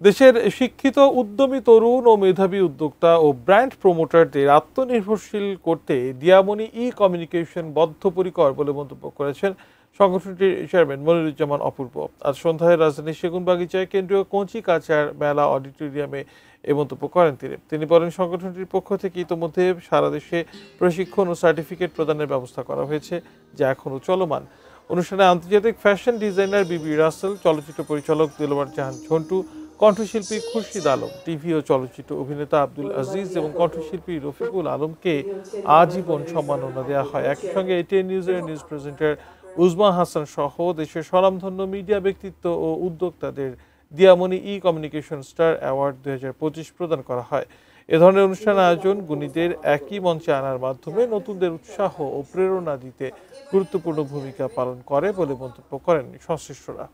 দেশের শিক্ষিত উদ্যমী তরুণ ও মেধাবী উদ্যোক্তা ও ব্র্যান্ড প্রমোটারদের আত্মনির্ভরশীল করতে দিয়ামনি কমিউনিকেশন বদ্ধপরিকর বলে মন্তব্য করেছেন সংগঠনটির চেয়ারম্যান মনিরুজ্জামান অপূর্ব। আজ সন্ধ্যায় রাজধানীর সেগুনবাগিচায় কেন্দ্রীয় কঞ্চি কাচার মেলা অডিটোরিয়ামে এ মন্তব্য করেন তিনি বলেন, সংগঠনটির পক্ষ থেকে ইতোমধ্যে সারা দেশে প্রশিক্ষণ ও সার্টিফিকেট প্রদানের ব্যবস্থা করা হয়েছে, যা এখনও চলমান। অনুষ্ঠানে আন্তর্জাতিক ফ্যাশন ডিজাইনার বিবি রাসেল, চলচ্চিত্র পরিচালক দিলওয়ার জাহান ঝন্টু, কণ্ঠশিল্পী খুরশিদ আলম, টিভি ও চলচ্চিত্র অভিনেতা আব্দুল আজিজ এবং কণ্ঠশিল্পী রফিকুল আলমকে আজীবন সম্মাননা দেওয়া হয়। একই সঙ্গে এটিএন নিউজের নিউজ প্রেজেন্টার উজমা হাসান সহ দেশের স্বনামধন্য মিডিয়া ব্যক্তিত্ব ও উদ্যোক্তাদের দিয়ামনি কমিউনিকেশন স্টার অ্যাওয়ার্ড 2025 প্রদান করা হয়। এ ধরনের অনুষ্ঠান আয়োজন গুণীদের একই মঞ্চে আনার মাধ্যমে নতুনদের উৎসাহ ও প্রেরণা দিতে গুরুত্বপূর্ণ ভূমিকা পালন করে বলে মন্তব্য করেন সংশ্লিষ্টরা।